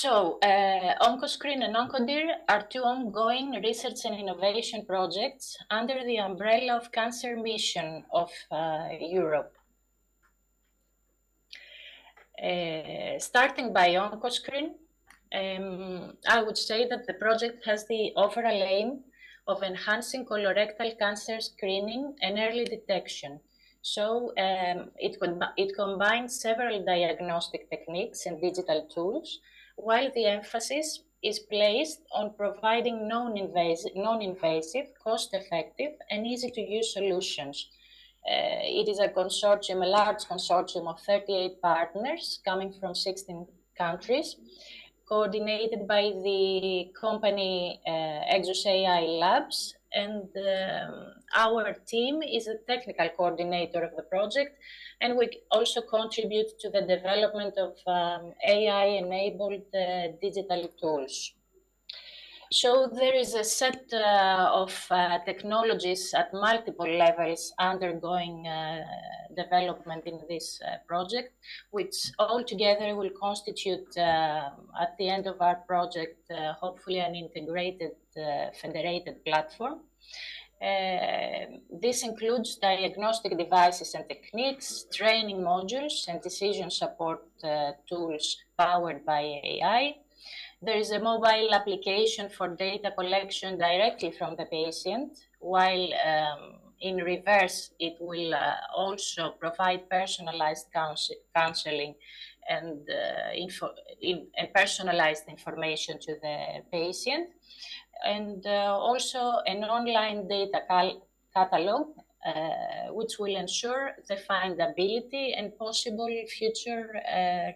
OncoScreen and OncoDir are two ongoing research and innovation projects under the umbrella of Cancer Mission of Europe. Starting by OncoScreen, I would say that the project has the overall aim of enhancing colorectal cancer screening and early detection. So it combines several diagnostic techniques and digital tools, while the emphasis is placed on providing non-invasive, cost-effective, and easy-to-use solutions. It is a large consortium of 38 partners coming from 16 countries, coordinated by the company Exus AI Labs, and our team is a technical coordinator of the project, and we also contribute to the development of AI-enabled digital tools. So there is a set of technologies at multiple levels undergoing development in this project, which altogether will constitute, at the end of our project, hopefully an integrated, federated platform. This includes diagnostic devices and techniques, training modules, and decision support tools powered by AI. There is a mobile application for data collection directly from the patient, while in reverse, it will also provide personalized counseling and personalized information to the patient, and also an online data catalog, which will ensure the findability and possible future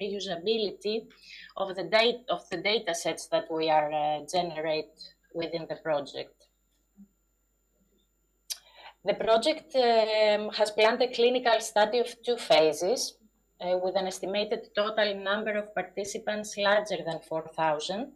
reusability of the data sets that we are generate within the project. The project has planned a clinical study of 2 phases with an estimated total number of participants larger than 4,000.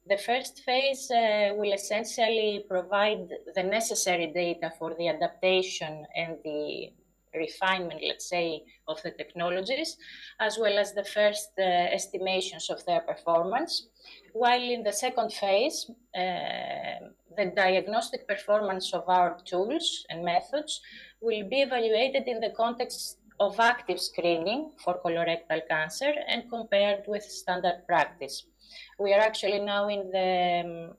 The first phase will essentially provide the necessary data for the adaptation and the refinement, let's say, of the technologies, as well as the first estimations of their performance. While in the second phase, the diagnostic performance of our tools and methods will be evaluated in the context of active screening for colorectal cancer and compared with standard practice. We are actually now in the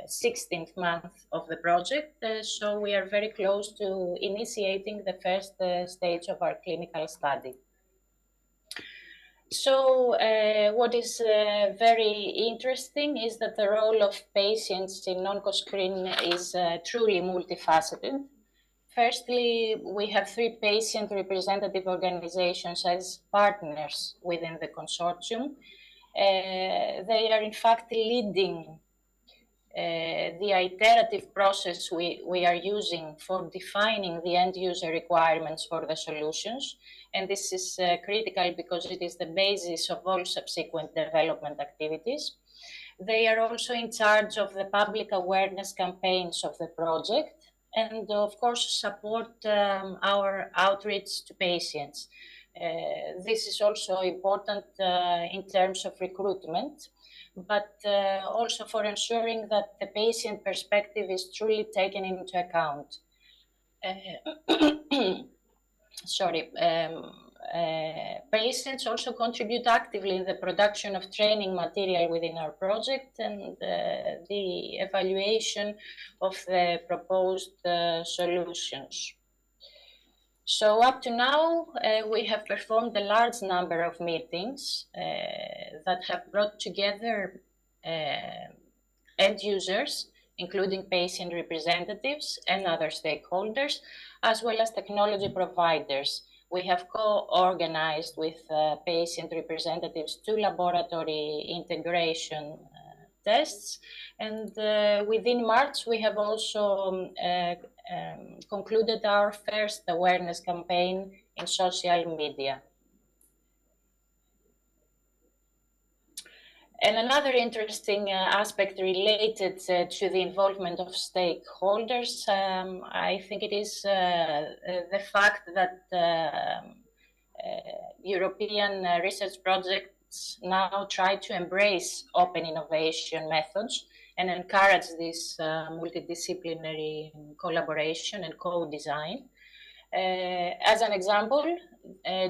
16th month of the project, so we are very close to initiating the first stage of our clinical study. So what is very interesting is that the role of patients in OncoScreen is truly multifaceted. Firstly, we have 3 patient representative organizations as partners within the consortium. They are in fact leading the iterative process we are using for defining the end user requirements for the solutions. And this is critical because it is the basis of all subsequent development activities. They are also in charge of the public awareness campaigns of the project and of course support our outreach to patients. This is also important in terms of recruitment, but also for ensuring that the patient perspective is truly taken into account. Patients also contribute actively in the production of training material within our project and the evaluation of the proposed solutions. So up to now, we have performed a large number of meetings that have brought together end users, including patient representatives and other stakeholders, as well as technology providers. We have co-organized with patient representatives 2 laboratory integration tests, and within March we have also concluded our first awareness campaign in social media. And another interesting aspect related to the involvement of stakeholders, I think it is the fact that European research projects now try to embrace open innovation methods and encourage this multidisciplinary collaboration and co-design. As an example,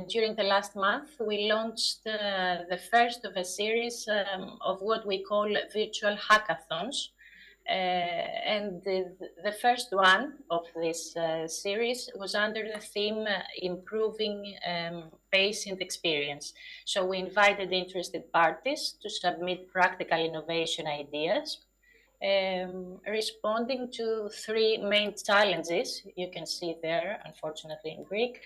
during the last month, we launched the first of a series of what we call virtual hackathons. And the first one of this series was under the theme Improving Patient Experience. So we invited interested parties to submit practical innovation ideas, responding to three main challenges you can see there, unfortunately in Greek.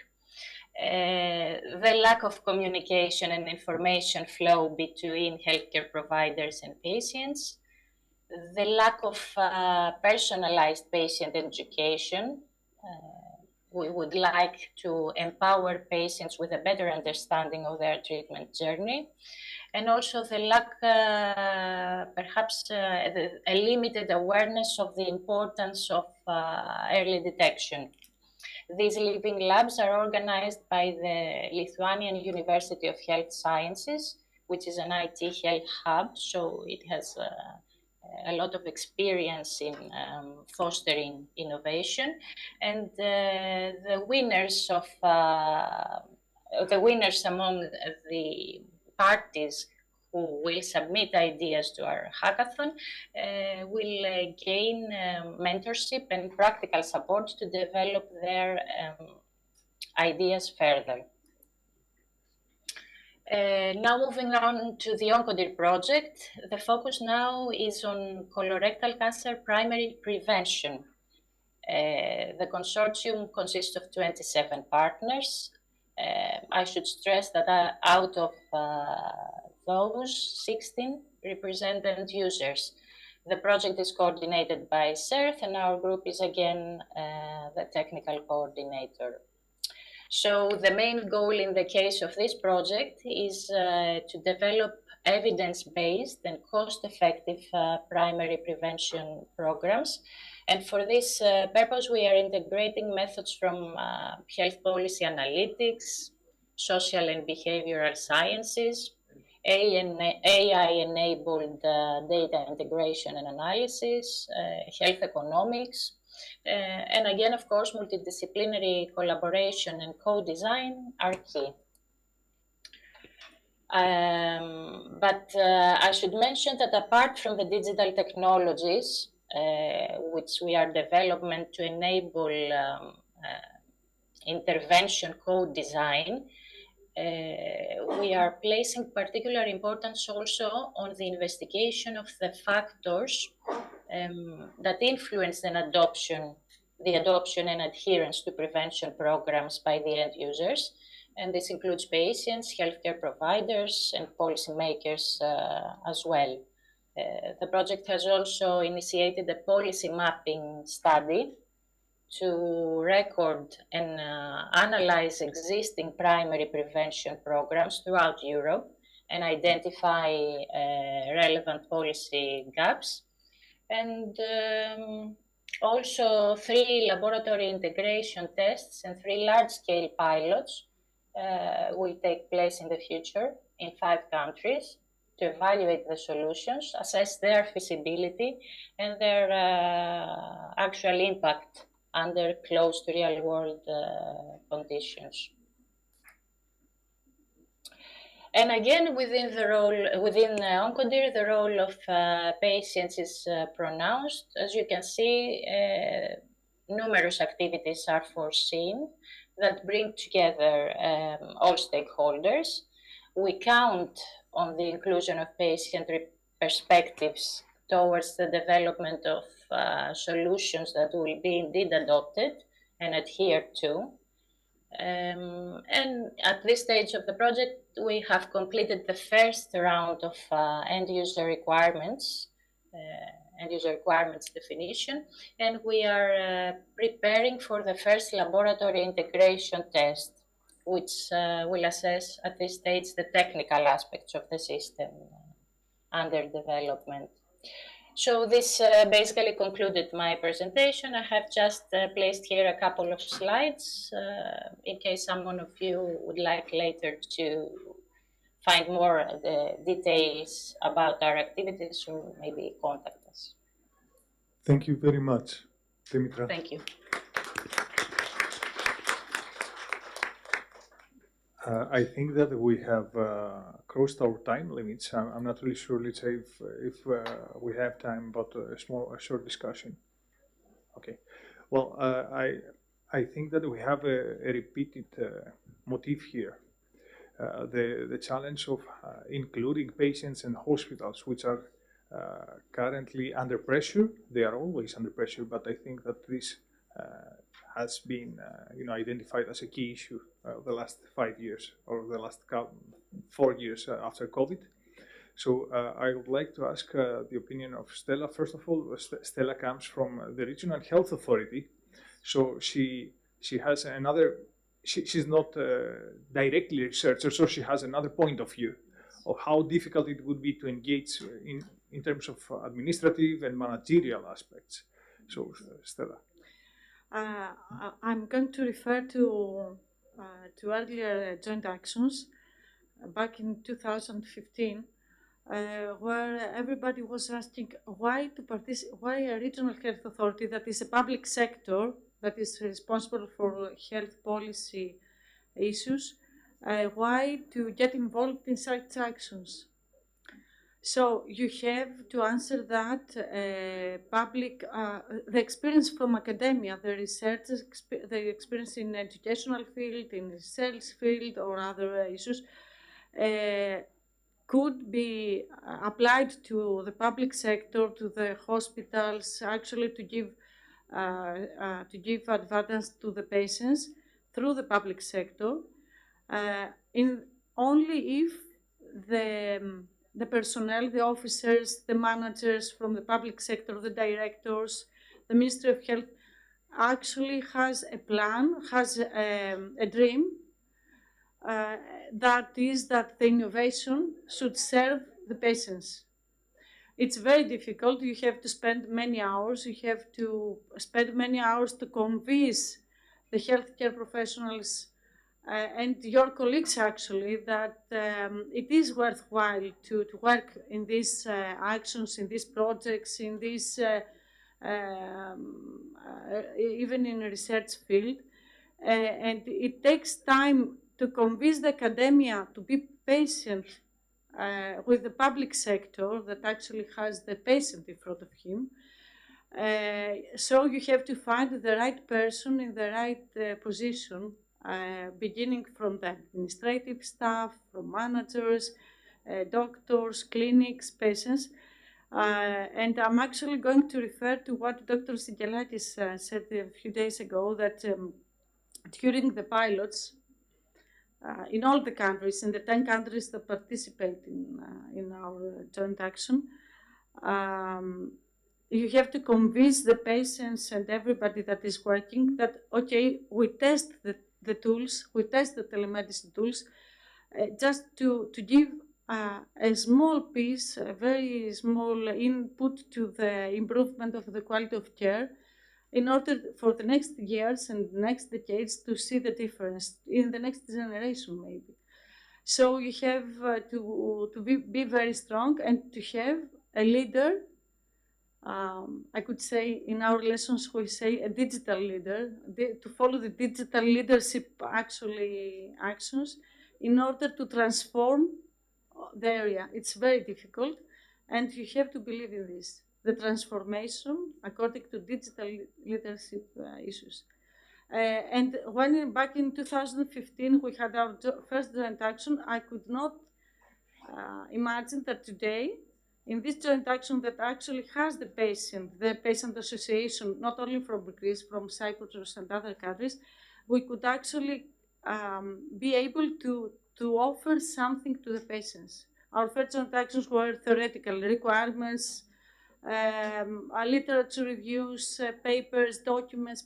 The lack of communication and information flow between healthcare providers and patients, the lack of personalized patient education. We would like to empower patients with a better understanding of their treatment journey, and also the lack, perhaps a limited awareness of the importance of early detection. These living labs are organized by the Lithuanian University of Health Sciences, which is an IT health hub, so it has a lot of experience in fostering innovation, and the winners among the parties who will submit ideas to our hackathon will gain mentorship and practical support to develop their ideas further. Now moving on to the Oncodir project, the focus now is on colorectal cancer primary prevention. The consortium consists of 27 partners. I should stress that out of those, 16 represent end users. The project is coordinated by CERT, and our group is again the technical coordinator. So the main goal in the case of this project is to develop evidence-based and cost-effective primary prevention programs. And for this purpose, we are integrating methods from health policy analytics, social and behavioral sciences, AI-enabled data integration and analysis, health economics, and again, of course, multidisciplinary collaboration and co-design are key. But I should mention that apart from the digital technologies, which we are developing to enable intervention co-design, we are placing particular importance also on the investigation of the factors that influence the adoption and adherence to prevention programs by the end users. And this includes patients, healthcare providers, and policymakers as well. The project has also initiated a policy mapping study to record and analyze existing primary prevention programs throughout Europe and identify relevant policy gaps. And also 3 laboratory integration tests and 3 large-scale pilots will take place in the future in 5 countries to evaluate the solutions, assess their feasibility and their actual impact under close to real-world conditions. And again, within Oncodir, the role of patients is pronounced. As you can see, numerous activities are foreseen that bring together all stakeholders. We count on the inclusion of patient perspectives towards the development of solutions that will be indeed adopted and adhered to. And at this stage of the project, we have completed the first round of end-user requirements definition, and we are preparing for the first laboratory integration test, which will assess at this stage the technical aspects of the system under development. So this basically concluded my presentation. I have just placed here a couple of slides in case someone of you would like later to find more details about our activities, or maybe contact us. Thank you very much, Dήμητρα. Thank you. I think that we have crossed our time limits. I'm not really sure, let's say, if we have time, but a short discussion. Okay. Well, I think that we have a repeated motif here. The challenge of including patients and hospitals, which are currently under pressure. They are always under pressure, but I think that this has been identified as a key issue the last 5 years or the last 4 years after COVID. So I would like to ask the opinion of Stella. First of all, Stella comes from the Regional Health Authority, so she has another. She's not directly a researcher, so she has another point of view of how difficult it would be to engage in terms of administrative and managerial aspects. So, Stella. I'm going to refer to earlier joint actions back in 2015, where everybody was asking why a regional health authority that is a public sector that is responsible for health policy issues, why to get involved in such actions. So you have to answer that the experience from academia, the research, the experience in educational field, in research field or other issues, could be applied to the public sector, to the hospitals, actually to give advantage to the patients through the public sector, only if the personnel, the officers, the managers from the public sector, the directors, the Ministry of Health actually has a plan, has a dream, that is that the innovation should serve the patients. It's very difficult. You have to spend many hours. You have to spend many hours to convince the healthcare professionals and your colleagues actually that it is worthwhile to work in these actions, in these projects, in this even in a research field. And it takes time to convince the academia to be patient with the public sector that actually has the patient in front of him. So you have to find the right person in the right position, beginning from the administrative staff, from managers, doctors, clinics, patients. And I'm actually going to refer to what Dr. Sigelakis said a few days ago, that during the pilots, in all the countries, in the 10 countries that participate in our joint action, you have to convince the patients and everybody that is working that, okay, we test the tools, we test the telemedicine tools, just to give a small piece, a very small input to the improvement of the quality of care, in order for the next years and next decades to see the difference in the next generation maybe. So you have to be very strong and to have a leader. I could say in our lessons we say a digital leader, to follow the digital leadership actions in order to transform the area. It's very difficult and you have to believe in this. The transformation according to digital leadership issues. And when back in 2015 we had our first joint action, I could not imagine that today, in this joint action that actually has the patient association, not only from Greece, from Cyprus and other countries, we could actually be able to offer something to the patients. Our first joint actions were theoretical requirements, literature reviews, papers, documents,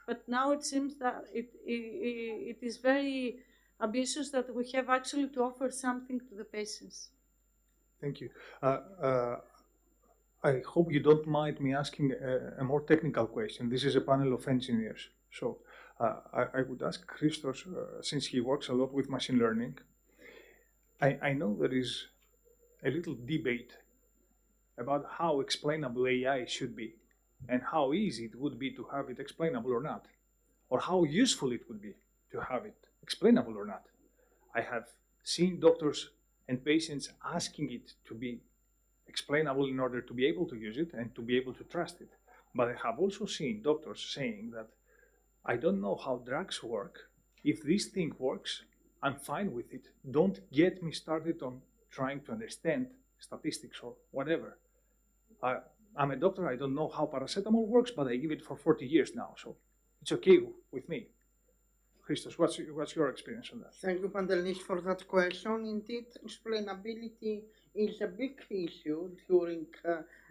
but now it seems that it is very ambitious that we have actually to offer something to the patients. Thank you. I hope you don't mind me asking a more technical question. This is a panel of engineers. So I would ask Christos, since he works a lot with machine learning, I know there is a little debate about how explainable AI should be and how easy it would be to have it explainable or not, or how useful it would be to have it explainable or not. I have seen doctors and patients asking it to be explainable in order to be able to use it and to be able to trust it. But I have also seen doctors saying that I don't know how drugs work. If this thing works, I'm fine with it. Don't get me started on trying to understand statistics or whatever. I'm a doctor, I don't know how paracetamol works, but I give it for 40 years now, so it's okay with me. Christos, what's your experience on that? Thank you, panelists, for that question. Indeed, explainability is a big issue during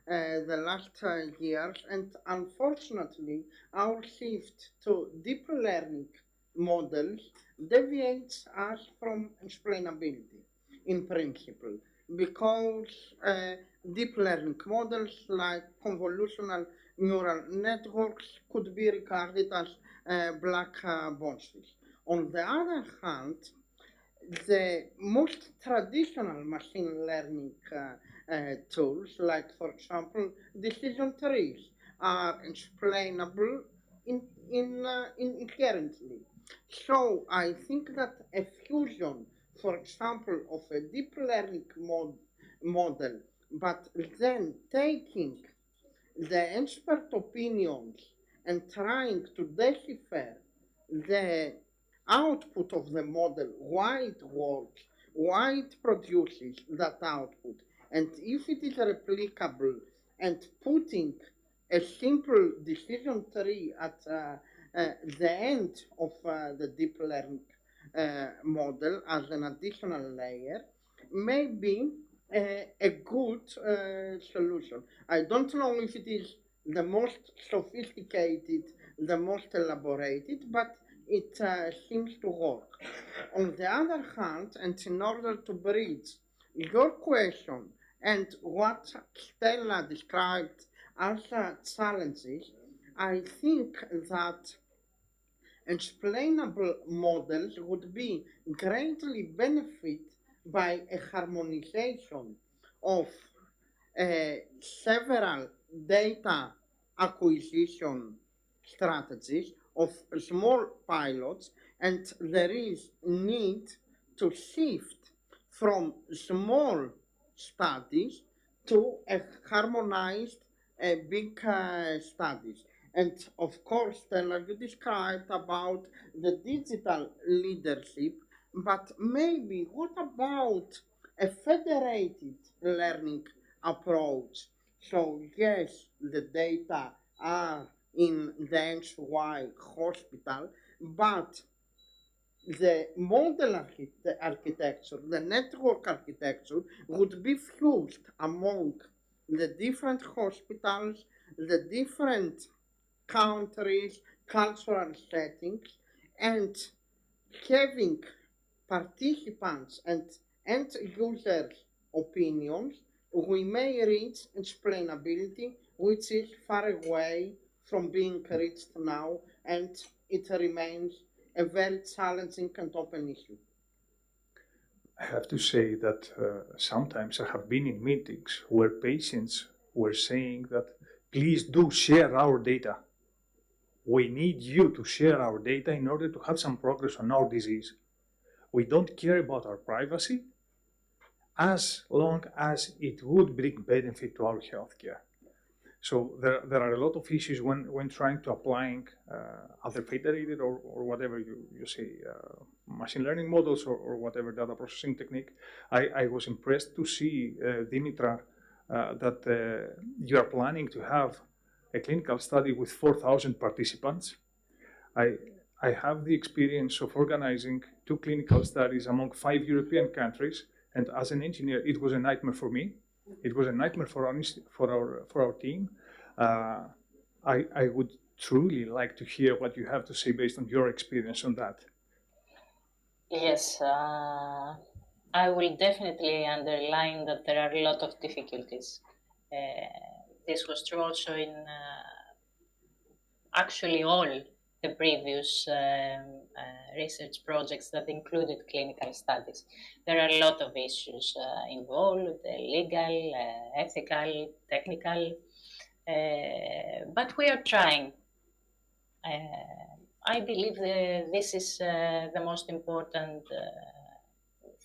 the last years, and unfortunately, our shift to deep learning models deviates us from explainability in principle, because deep learning models like convolutional neural networks could be regarded as black boxes. On the other hand, the most traditional machine learning tools, like for example decision trees, are explainable inherently. So I think that a fusion, for example, of a deep learning model, but then taking the expert opinions and trying to decipher the output of the model, why it works, why it produces that output, and if it is replicable, and putting a simple decision tree at the end of the deep learning model as an additional layer may be a good solution. I don't know if it is the most sophisticated, the most elaborated, but it seems to work. On the other hand, and in order to bridge your question and what Stella described as challenges, I think that explainable models would be greatly benefit by a harmonization of several data acquisition strategies of small pilots, and there is need to shift from small studies to a harmonized big studies. And of course, Stella, you described about the digital leadership, but maybe what about a federated learning approach? So yes, the data are in the XY hospital, but the model architecture, the network architecture would be fused among the different hospitals, the different countries, cultural settings, and having participants and end users' opinions, we may reach explainability, which is far away from being reached now, and it remains a very challenging and open issue. I have to say that sometimes I have been in meetings where patients were saying that, please do share our data. We need you to share our data in order to have some progress on our disease. We don't care about our privacy as long as it would bring benefit to our healthcare. So there are a lot of issues when trying to applying other federated or whatever you say, machine learning models or whatever data processing technique. I was impressed to see, Dήμητρα, that you are planning to have a clinical study with 4,000 participants. I have the experience of organizing 2 clinical studies among 5 European countries, and as an engineer, it was a nightmare for me. It was a nightmare for our team. I would truly like to hear what you have to say based on your experience on that. Yes, I will definitely underline that there are a lot of difficulties. This was true also in actually all the previous research projects that included clinical studies. There are a lot of issues involved, legal, ethical, technical, but we are trying. I believe this is the most important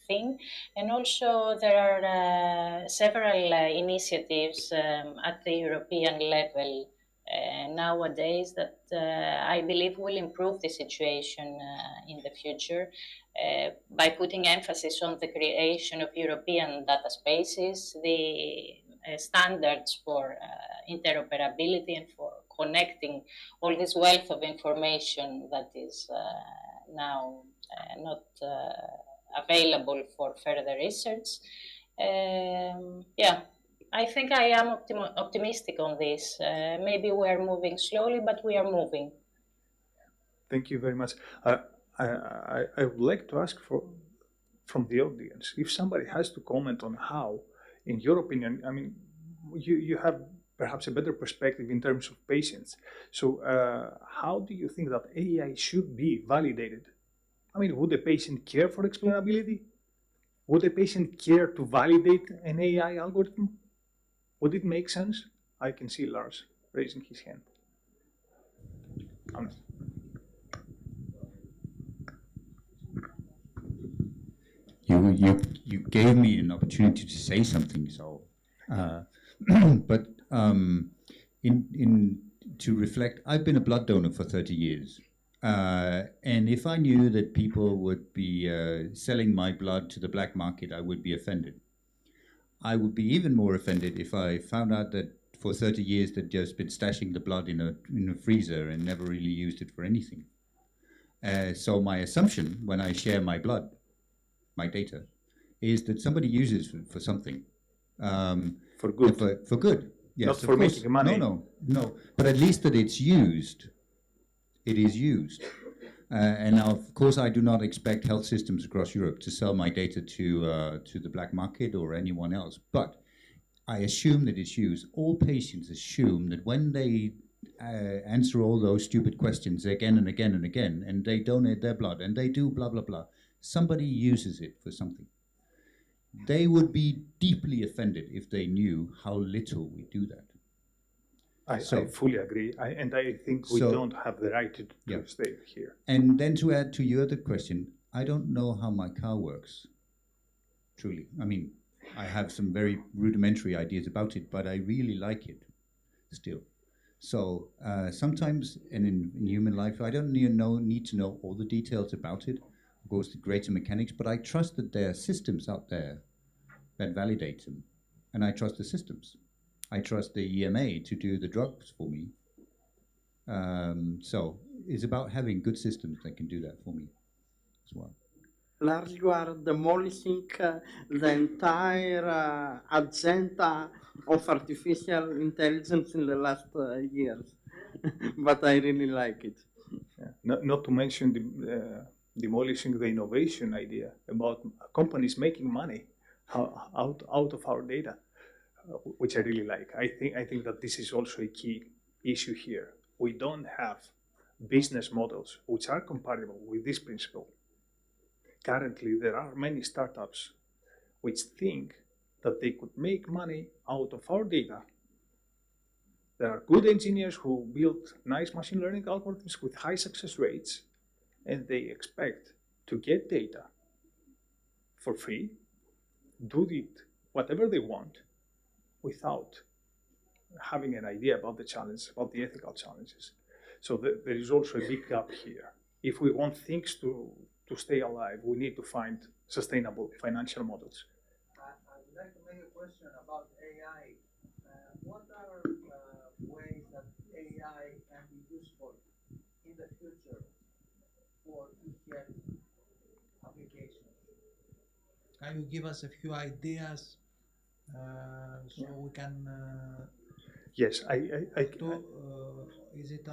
thing. And also there are several initiatives at the European level nowadays that I believe will improve the situation in the future by putting emphasis on the creation of European data spaces, the standards for interoperability and for connecting all this wealth of information that is now not available for further research. Yeah, I think I am optimistic on this. Maybe we are moving slowly, but we are moving. Thank you very much. I would like to ask from the audience, if somebody has to comment on how, in your opinion, I mean, you have perhaps a better perspective in terms of patients. So how do you think that AI should be validated? I mean, would a patient care for explainability? Would a patient care to validate an AI algorithm? Would it make sense? I can see Lars raising his hand. You gave me an opportunity to say something, so but to reflect, I've been a blood donor for 30 years. And if I knew that people would be selling my blood to the black market, I would be offended. I would be even more offended if I found out that for 30 years they'd just been stashing the blood in a freezer and never really used it for anything. So my assumption when I share my blood, my data, is that somebody uses it for something. For good. For good. Yes, not for making money. No. But at least that it's used. It is used. And now, of course, I do not expect health systems across Europe to sell my data to the black market or anyone else. But I assume that it's used. All patients assume that when they answer all those stupid questions again and again and again, and they donate their blood, and they do blah, blah, blah, somebody uses it for something. They would be deeply offended if they knew how little we do that. I fully agree, and I think we don't have the right to stay here. And then to add to your other question, I don't know how my car works, truly. I mean, I have some very rudimentary ideas about it, but I really like it still. So sometimes, and in human life, I don't need to know all the details about it, of course, the greater mechanics, but I trust that there are systems out there that validate them, and I trust the systems. I trust the EMA to do the drugs for me. So it's about having good systems that can do that for me as well. Lars, you are demolishing the entire agenda of artificial intelligence in the last years, but I really like it. Yeah. Not to mention demolishing the innovation idea about companies making money out of our data, which I really like. I think that this is also a key issue here. We don't have business models which are compatible with this principle. Currently, there are many startups which think that they could make money out of our data. There are good engineers who build nice machine learning algorithms with high success rates, and they expect to get data for free, do it whatever they want, without having an idea about the challenges, about the ethical challenges. So there is also a big gap here. If we want things to stay alive, we need to find sustainable financial models. I would like to make a question about AI. What are ways that AI can be useful in the future for e-health applications? Can you give us a few ideas so we can Yes, is it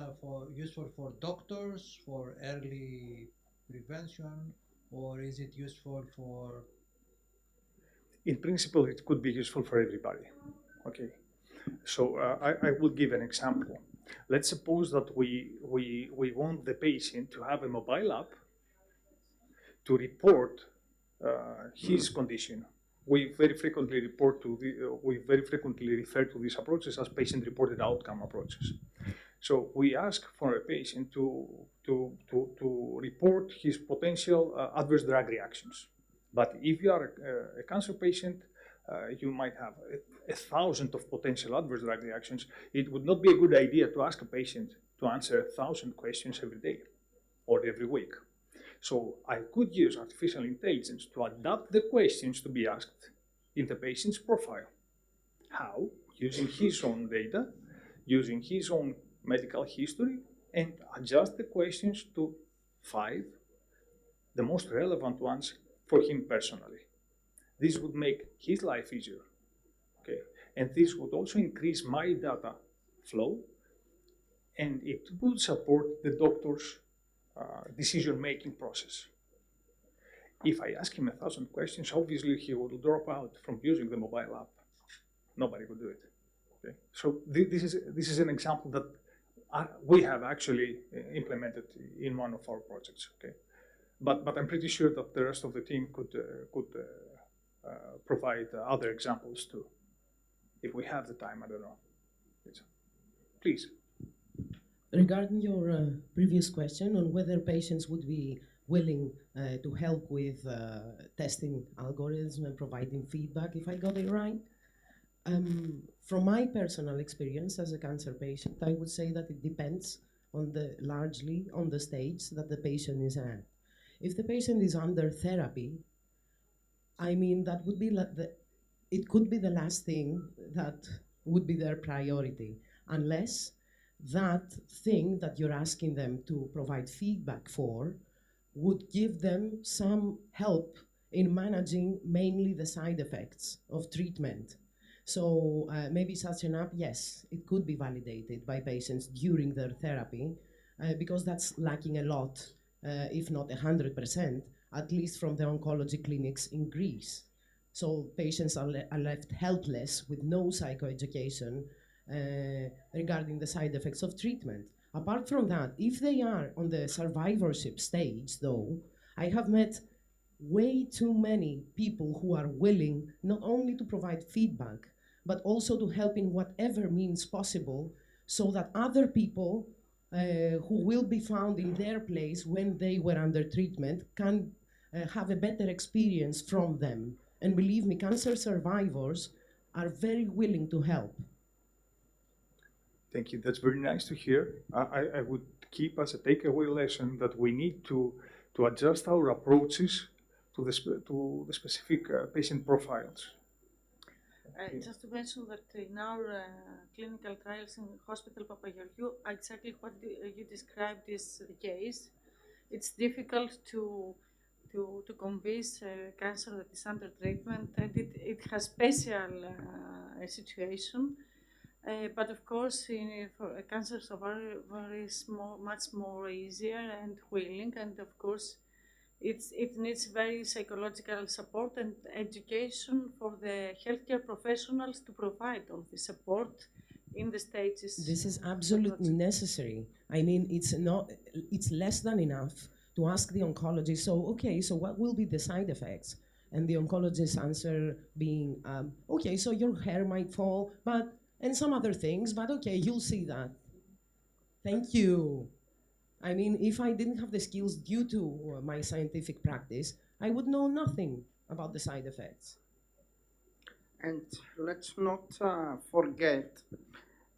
useful for doctors, for early prevention, or is it useful for... In principle, it could be useful for everybody. Okay, so I will give an example. Let's suppose that we want the patient to have a mobile app to report his condition. We very frequently refer to these approaches as patient-reported outcome approaches. So we ask for a patient to report his potential adverse drug reactions. But if you are a cancer patient, you might have 1,000 of potential adverse drug reactions. It would not be a good idea to ask a patient to answer 1,000 questions every day or every week. So I could use artificial intelligence to adapt the questions to be asked in the patient's profile. How? Using his own data, using his own medical history, and adjust the questions to 5, the most relevant ones for him personally. This would make his life easier, okay? And this would also increase my data flow, and it would support the doctor's decision-making process. If I ask him 1,000 questions, obviously he will drop out from using the mobile app. Nobody would do it. Okay? So this is an example that we have actually implemented in one of our projects. Okay, but I'm pretty sure that the rest of the team could provide other examples too, if we have the time. I don't know. Please. Regarding your previous question on whether patients would be willing to help with testing algorithms and providing feedback, if I got it right, from my personal experience as a cancer patient, I would say that it depends on largely on the stage that the patient is at. If the patient is under therapy, I mean, that would be it could be the last thing that would be their priority, unless that thing that you're asking them to provide feedback for would give them some help in managing mainly the side effects of treatment. So maybe such an app, yes, it could be validated by patients during their therapy, because that's lacking a lot, if not 100%, at least from the oncology clinics in Greece. So patients are left helpless with no psychoeducation regarding the side effects of treatment. Apart from that, if they are on the survivorship stage, though, I have met way too many people who are willing not only to provide feedback, but also to help in whatever means possible, so that other people who will be found in their place when they were under treatment can have a better experience from them. And believe me, cancer survivors are very willing to help. Thank you. That's very nice to hear. I would keep as a takeaway lesson that we need to adjust our approaches to the specific patient profiles. Just to mention that in our clinical trials in Hospital Papageorgiou, exactly what you described is the case. It's difficult to convince cancer that is under treatment, and it has special situation. But of course, for cancer survivor is much more easier and willing, and of course, it needs very psychological support and education for the healthcare professionals to provide all the support in the stages. This is absolutely necessary. I mean, it's less than enough to ask the oncologist, so okay, so what will be the side effects? And the oncologist's answer being, okay, so your hair might fall, and some other things, but okay, you'll see that. Thank you. I mean, if I didn't have the skills due to my scientific practice, I would know nothing about the side effects. And let's not forget,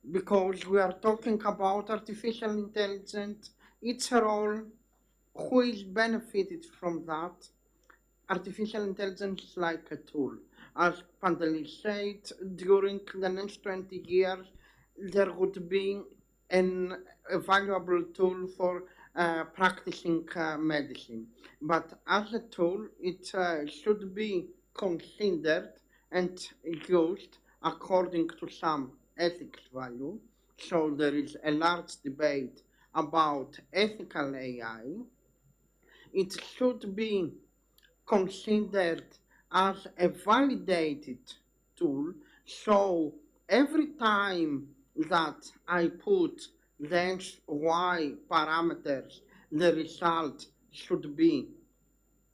because we are talking about artificial intelligence, its role, who is benefited from that. Artificial intelligence is like a tool. As Pantelis said, during the next 20 years, there would be a valuable tool for practicing medicine. But as a tool, it should be considered and used according to some ethics value. So there is a large debate about ethical AI. It should be considered as a validated tool. So every time that I put the X, Y parameters, the result should be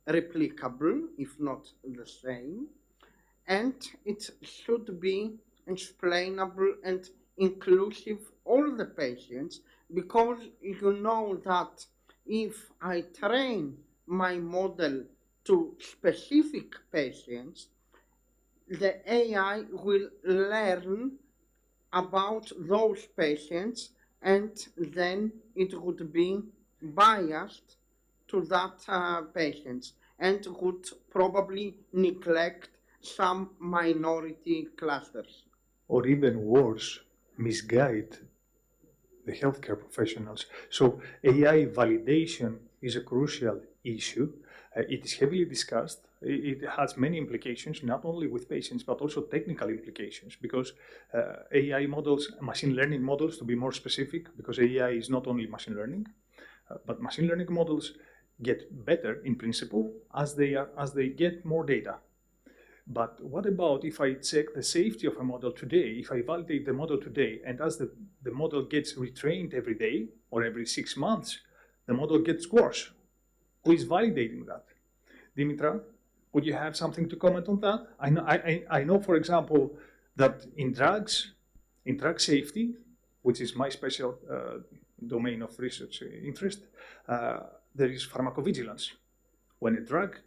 replicable, if not the same, and it should be explainable and inclusive all the patients, because you know that if I train my model to specific patients, the AI will learn about those patients, and then it would be biased to that patients and would probably neglect some minority clusters. Or even worse, misguide the healthcare professionals. So AI validation is a crucial issue. It is heavily discussed. It has many implications, not only with patients, but also technical implications, because AI models, machine learning models, to be more specific, because AI is not only machine learning, but machine learning models get better in principle as they get more data. But what about if I check the safety of a model today, if I validate the model today, and as the model gets retrained every day or every 6 months, the model gets worse? Who is validating that? Dimitar, would you have something to comment on that? I know, for example, that in drug safety, which is my special domain of research interest, there is pharmacovigilance. When a drug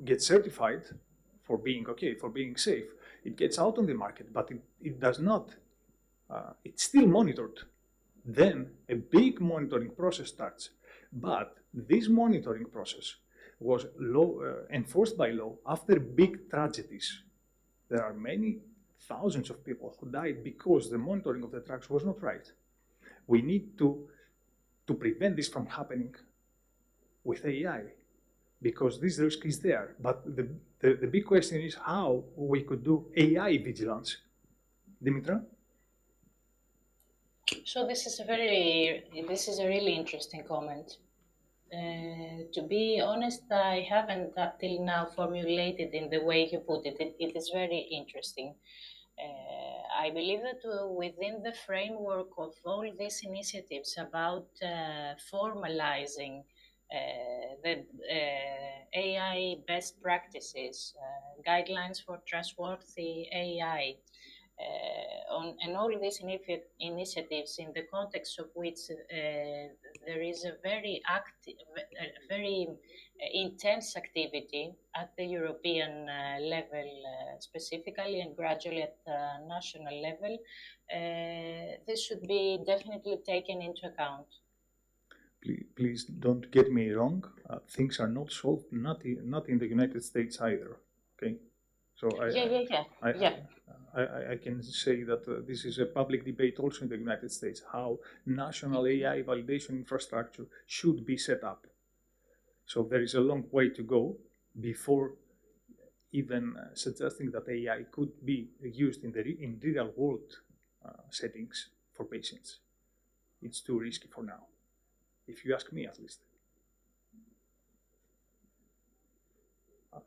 gets certified for being okay, for being safe, it gets out on the market, but it does not, it's still monitored. Then a big monitoring process starts. But this monitoring process was enforced by law after big tragedies. There are many thousands of people who died because the monitoring of the drugs was not right. We need to prevent this from happening with AI, because this risk is there. But the big question is how we could do AI vigilance. Dimitra? So this is a really interesting comment. To be honest, I haven't till now formulated in the way you put it. It is very interesting. I believe that within the framework of all these initiatives about formalizing the AI best practices, guidelines for trustworthy AI, and all these initiatives in the context of which there is a very active, very intense activity at the European level specifically, and gradually at the national level, this should be definitely taken into account. Please don't get me wrong. Things are not solved, not in the United States either. Okay, so I can say that this is a public debate also in the United States, how national AI validation infrastructure should be set up. So there is a long way to go before even suggesting that AI could be used in real world settings for patients. It's too risky for now, if you ask me at least.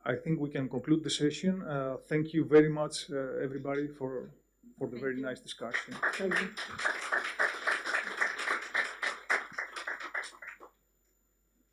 I think we can conclude the session. Thank you very much, everybody, for the very nice discussion. Thank you.